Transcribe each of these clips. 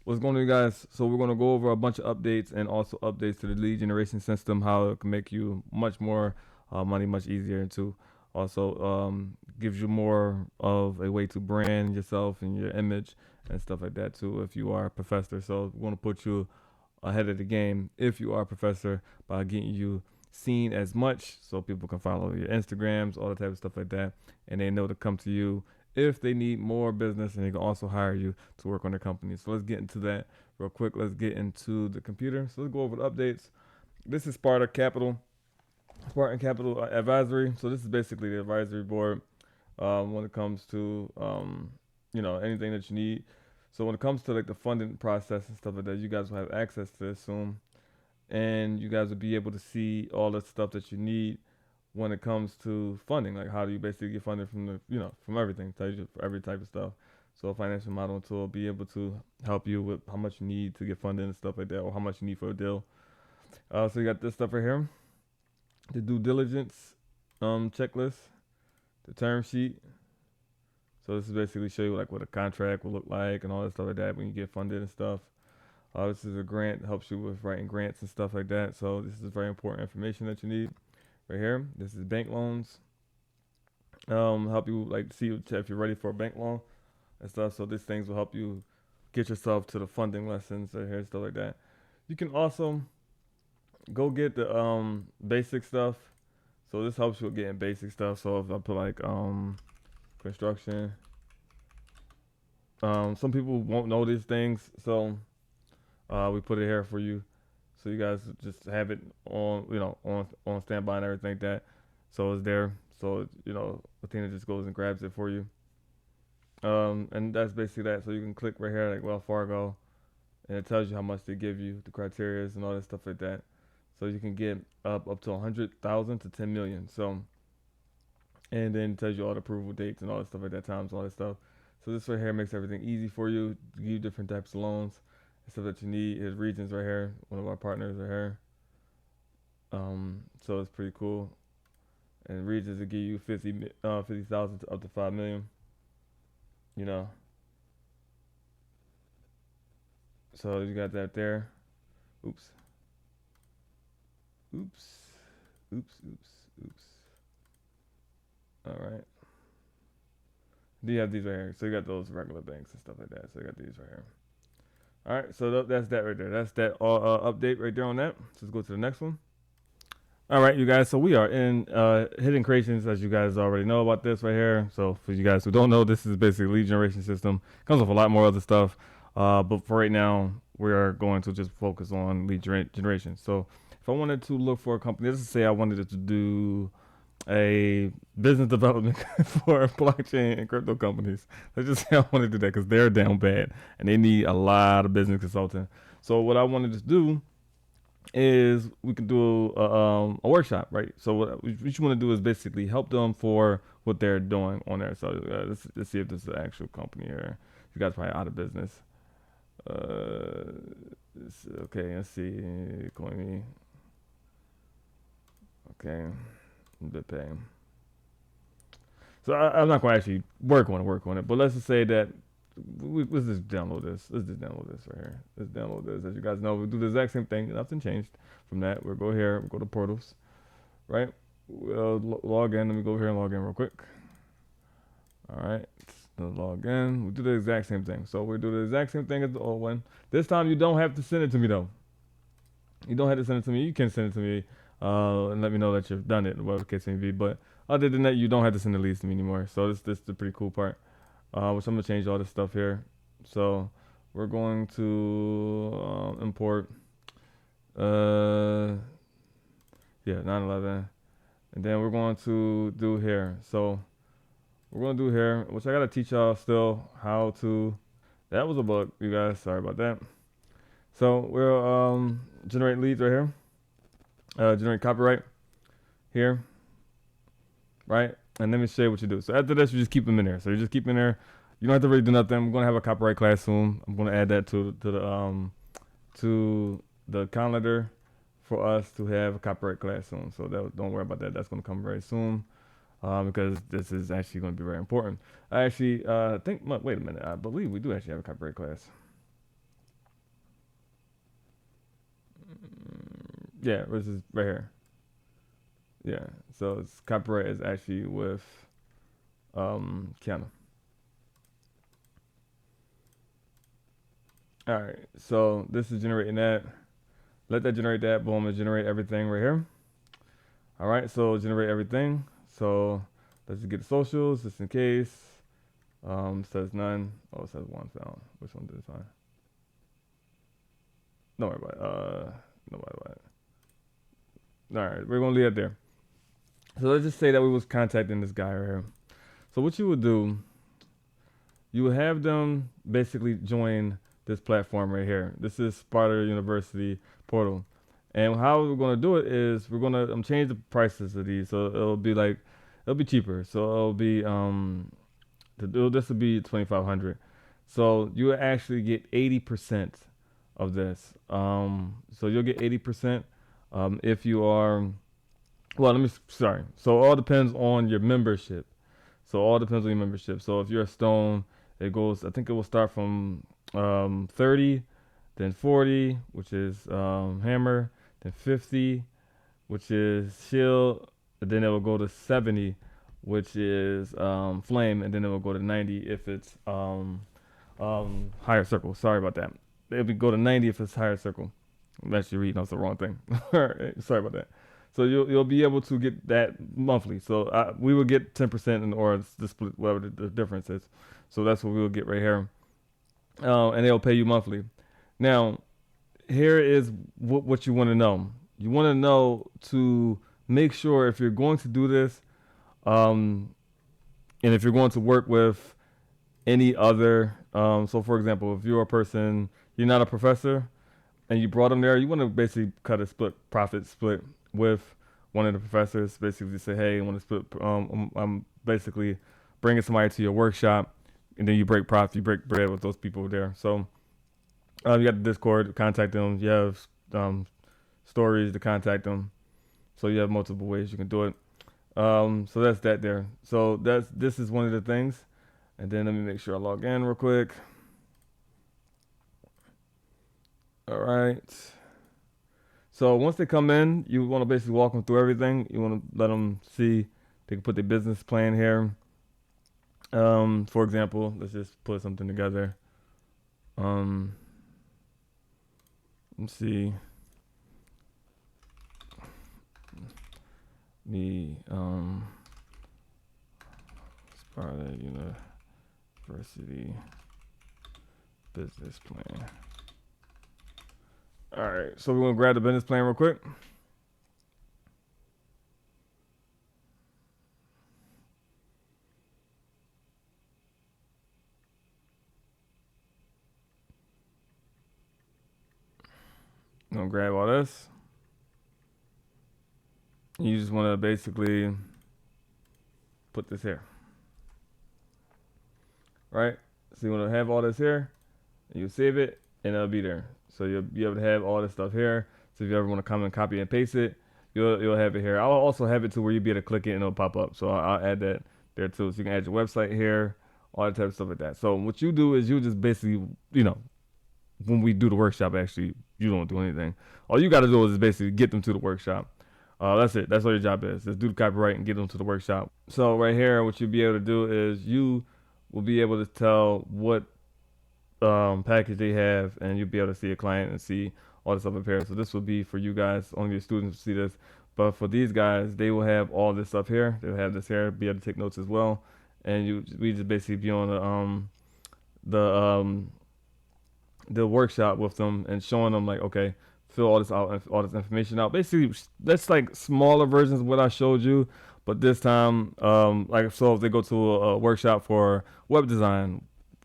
What's going on, you guys? So we're going to go over a bunch of updates and also updates to the lead generation system, how it can make you much more money much easier, and to also gives you more of a way to brand yourself and your image and stuff like that too if you are a professor. So we want to put you ahead of the game if you are a professor by getting you seen as much so people can follow your Instagrams, all the type of stuff like that, and they know to come to you if they need more business, and they can also hire you to work on their company. So let's get into that real quick. Let's get into the computer. So let's go over the updates. This is Spartan Capital Advisory. So this is basically the advisory board when it comes to anything that you need. So when it comes to like the funding process and stuff like that, you guys will have access to this soon, and you guys will be able to see all the stuff that you need when it comes to funding. Like how do you basically get funding from from everything, tells you for every type of stuff. So a financial modeling tool will be able to help you with how much you need to get funding and stuff like that, or how much you need for a deal. So you got this stuff right here, the due diligence checklist, the term sheet. So this is basically show you like what a contract will look like and all that stuff like that when you get funded and stuff. This is a grant that helps you with writing grants and stuff like that. So this is very important information that you need right here. This is bank loans. Help you like see if you're ready for a bank loan and stuff. So these things will help you get yourself to the funding lessons right here and stuff like that. You can also go get the basic stuff. So this helps you with getting basic stuff. So if I put like construction, some people won't know these things, so we put it here for you, so you guys just have it on, on standby and everything like that. So it's there. So Athena just goes and grabs it for you. And that's basically that. So you can click right here, like Wells Fargo, and it tells you how much they give you, the criterias and all that stuff like that. So you can get up to 100,000 to 10 million. So, and then it tells you all the approval dates and all that stuff like that, times, all that stuff. So this right here makes everything easy for you. Give you different types of loans and stuff that you need. His regions right here. One of our partners right here. So it's pretty cool. And regions will give you 50,000 to up to 5 million. You know. So you got that there. Oops. Oops. Oops. Oops. Oops. All right. Do you have these right here? So you got those regular banks and stuff like that. So you got these right here. All right. So that's that right there. That's that update right there on that. So let's go to the next one. All right, you guys. So we are in hidden creations, as you guys already know about this right here. So for you guys who don't know, this is basically a lead generation system. Comes with a lot more other stuff, but for right now, we are going to just focus on lead generation. So if I wanted to look for a company, let's just say I wanted to do a business development for blockchain and crypto companies. Let's just say I want to do that because they're down bad and they need a lot of business consulting. So what I wanted to do is we can do a workshop, right? So what you want to do is basically help them for what they're doing on there. So let's see if this is an actual company here. You guys are probably out of business. Uh, okay, let's see. Coin me. Okay, BitPay. So I'm not going to actually work on it, but let's just say that let's just download this. Let's just download this right here. Let's download this. As you guys know, we do the exact same thing. Nothing changed from that. We'll go here. We'll go to portals, right? We'll log in. Let me go here and log in real quick. All right. Log in. We do the exact same thing. So we do the exact same thing as the old one. This time you don't have to send it to me though. You don't have to send it to me. You can send it to me and let me know that you've done it, whatever the case may be. But other than that, you don't have to send the leads to me anymore. So this is the pretty cool part. Which I'm gonna change all this stuff here. So we're going to import, uh, yeah, 911, and then we're going to do here. So we're gonna do here, which I gotta teach y'all still how to. That was a bug, you guys. Sorry about that. So we'll generate leads right here. Generate copyright here, right? And let me show you what you do. So after this, you just keep them in there. So you just keep them in there. You don't have to really do nothing. I'm gonna have a copyright class soon. I'm gonna add that to the calendar for us to have a copyright class soon. So don't worry about that. That's gonna come very soon because this is actually gonna be very important. I actually think. Wait a minute. I believe we do actually have a copyright class. Yeah, this is right here. Yeah, so it's copyright is actually with Kiana. All right, so this is generating that. Let that generate that. Boom, it generate everything right here. All right, so generate everything. So let's just get the socials just in case. Says none. Oh, it says one found. Which one did it find? Don't worry about it. Don't worry about it. All right, we're gonna leave it there. So let's just say that we was contacting this guy right here. So what you would do, you would have them basically join this platform right here. This is Sparta University portal. And how we're gonna do it is we're gonna change the prices of these. So it'll be cheaper. So it'll be this will be 2,500. So you will actually get 80% of this. So you'll get 80% if you are. Well, sorry. So it all depends on your membership. So all depends on your membership. So if you're a Stone, it goes. I think it will start from 30, then 40, which is Hammer, then 50, which is Shield, and then it will go to 70, which is Flame, and then it will go to 90 if it's Higher Circle. Sorry about that. It would go to 90 if it's Higher Circle. I'm actually reading. That's the wrong thing. Sorry about that. So you'll be able to get that monthly. So we will get 10% or the split, whatever the difference is. So that's what we will get right here, and they'll pay you monthly. Now, here is what you want to know. You want to know to make sure if you're going to do this, and if you're going to work with any other. So, for example, if you're a person, you're not a professor, and you brought them there, you want to basically cut a profit split with one of the professors. Basically, say, hey, I want to split. I'm basically bringing somebody to your workshop, and then you break profit, you break bread with those people there. So you got the Discord, contact them. You have stories to contact them. So you have multiple ways you can do it. So that's that there. So this is one of the things. And then let me make sure I log in real quick. All right. So once they come in, you want to basically walk them through everything. You want to let them see. They can put their business plan here. For example, let's just put something together. Let's see. The Sparta University business plan. All right, so we're gonna grab the business plan real quick. I'm gonna grab all this. You just want to basically put this here, right? So you want to have all this here, and you save it, and it'll be there. So you'll be able to have all this stuff here. So if you ever want to come and copy and paste it, you'll have it here. I'll also have it to where you'll be able to click it and it'll pop up. So I'll add that there too. So you can add your website here, all that type of stuff like that. So what you do is you just basically, when we do the workshop, actually, you don't do anything. All you got to do is basically get them to the workshop. That's it. That's all your job is. Just do the copyright and get them to the workshop. So right here, what you'll be able to do is you will be able to tell what package they have, and you'll be able to see a client and see all this stuff up here. So this will be for you guys, only your students will see this. But for these guys, they will have all this stuff here. They'll have this here, be able to take notes as well. And we just basically be on the workshop with them and showing them like, okay, fill all this out, all this information out. Basically, that's like smaller versions of what I showed you, but this time, so if they go to a workshop for web design,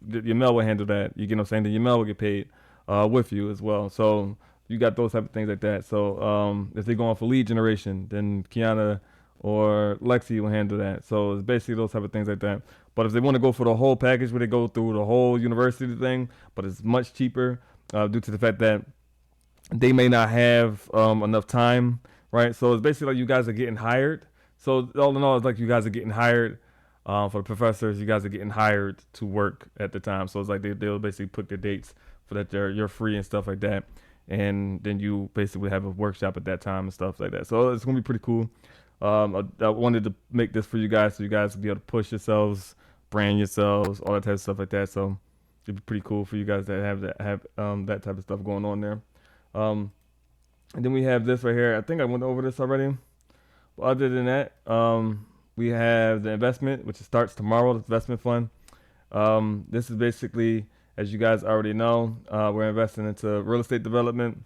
your mail will handle that. You get what I'm saying? Then your mail will get paid with you as well. So you got those type of things like that. So if they're going for lead generation, then Kiana or Lexi will handle that. So it's basically those type of things like that. But if they want to go for the whole package where they go through the whole university thing, but it's much cheaper due to the fact that they may not have enough time, right? So it's basically like you guys are getting hired. So all in all, it's like you guys are getting hired for the professors. You guys are getting hired to work at the time. So it's like they'll basically put their dates for that you're free and stuff like that. and then you basically have a workshop at that time and stuff like that. So it's gonna be pretty cool. I wanted to make this for you guys so you guys can be able to push yourselves, brand yourselves, all that type of stuff like that. So it'd be pretty cool for you guys that have that type of stuff going on there. Um, and then we have this right here. I think I went over this already. But other than that, we have the investment, which starts tomorrow. The investment fund. This is basically, as you guys already know, we're investing into real estate development.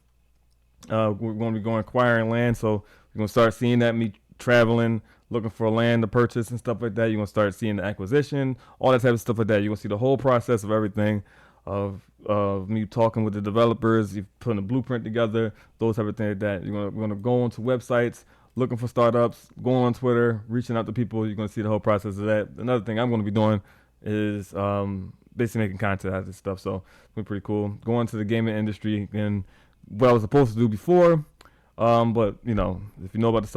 We're going to be going acquiring land, so you're going to start seeing that, me traveling, looking for land to purchase and stuff like that. You're going to start seeing the acquisition, all that type of stuff like that. You're going to see the whole process of everything, of me talking with the developers, you putting a blueprint together, those type of things like that. We're going to go onto websites, looking for startups, go on Twitter, reaching out to people. You're going to see the whole process of that. Another thing I'm going to be doing is basically making content out of this stuff. So it's been pretty cool. Going to the gaming industry and what I was supposed to do before. But you know, if you know about the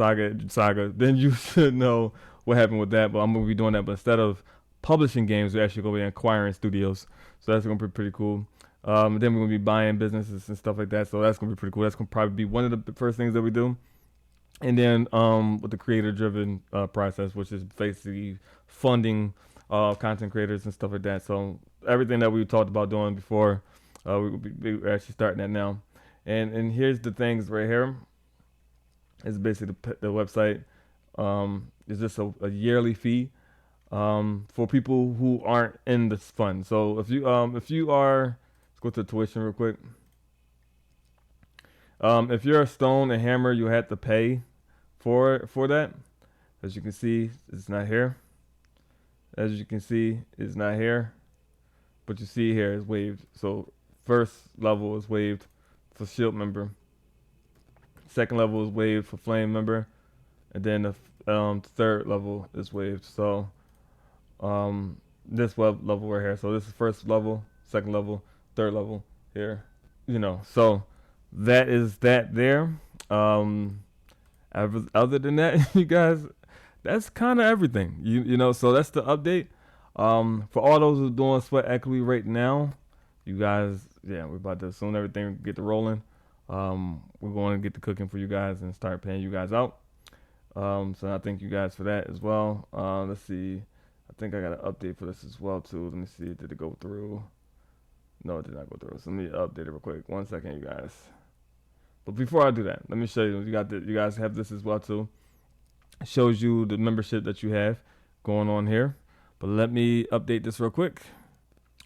saga, then you should know what happened with that. But I'm gonna be doing that. But instead of publishing games, we're actually gonna be acquiring studios. So that's gonna be pretty cool. Then we're gonna be buying businesses and stuff like that. So that's gonna be pretty cool. That's gonna probably be one of the first things that we do. And then with the creator-driven process, which is basically funding content creators and stuff like that. So everything that we talked about doing before, we're actually starting that now. And here's the things right here. It's basically the website. It's just a yearly fee for people who aren't in this fund. So if you are, let's go to tuition real quick. If you're a stone and hammer, you have to pay for that. As you can see, it's not here. As you can see, it's not here. But you see here is waived. So first level is waived for shield member. Second level is waived for flame member. And then the third level is waived. So this level right here. So this is first level, second level, third level here. You know, so that is that there. Other than that, you guys, that's kind of everything. You know, so that's the update. For all those who are doing sweat equity right now, you guys, yeah, we're about to soon everything get to rolling. We're going to get the cooking for you guys and start paying you guys out. So I thank you guys for that as well. Let's see. I think I got an update for this as well too. Let me see. Did it go through? No, it did not go through. So let me update it real quick. 1 second, you guys. But before I do that, let me show you. You guys have this as well too. It shows you the membership that you have going on here. But let me update this real quick.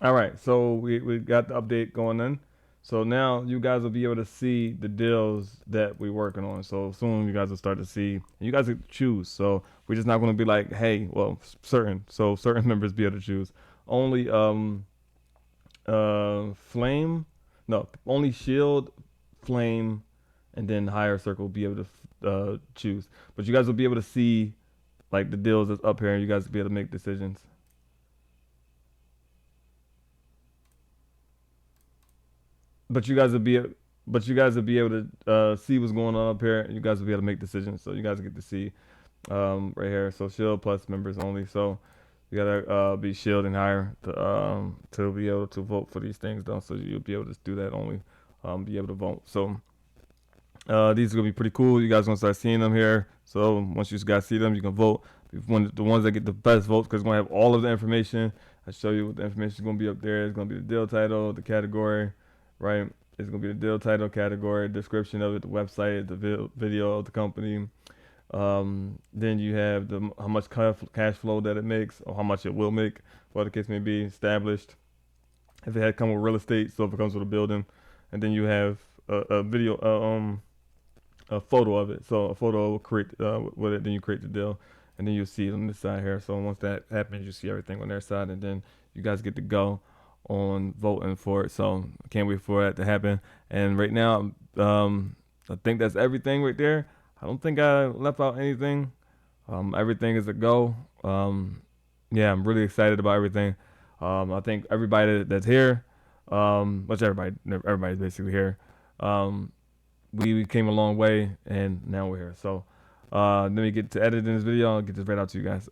All right, so we got the update going in. So now you guys will be able to see the deals that we're working on. So soon you guys will start to see, and you guys can choose. So we're just not going to be like, hey, well, certain members be able to choose. Only flame, no, only shield, flame, and then higher circle will be able to choose. But you guys will be able to see like the deals that's up here, and you guys will be able to make decisions. But you guys will be able to see what's going on up here. You guys will be able to make decisions. So you guys get to see right here. So shield plus members only. So you gotta be shield and higher to be able to vote for these things though. So you'll be able to do that only. Be able to vote. So these are gonna be pretty cool. You guys gonna start seeing them here. So once you guys see them, you can vote. The ones that get the best votes, because we're gonna have all of the information. I show you what the information is gonna be up there. It's gonna be the deal title, the category, right? It's gonna be the deal title, category, description of it, the website, the video of the company. Then you have how much cash flow that it makes, or how much it will make, whatever the case may be, established. If it had come with real estate, so if it comes with a building, and then you have a video, a photo of it. So a photo will create with it. Then you create the deal, and then you see it on this side here. So once that happens, you see everything on their side, and then you guys get to go on voting for it. So I can't wait for that to happen. And right now, I think that's everything right there. I don't think I left out anything. Everything is a go. Yeah, I'm really excited about everything. I think everybody that's here, which everybody's basically here. We came a long way, and now we're here. So let me get to editing this video. I'll get this right out to you guys.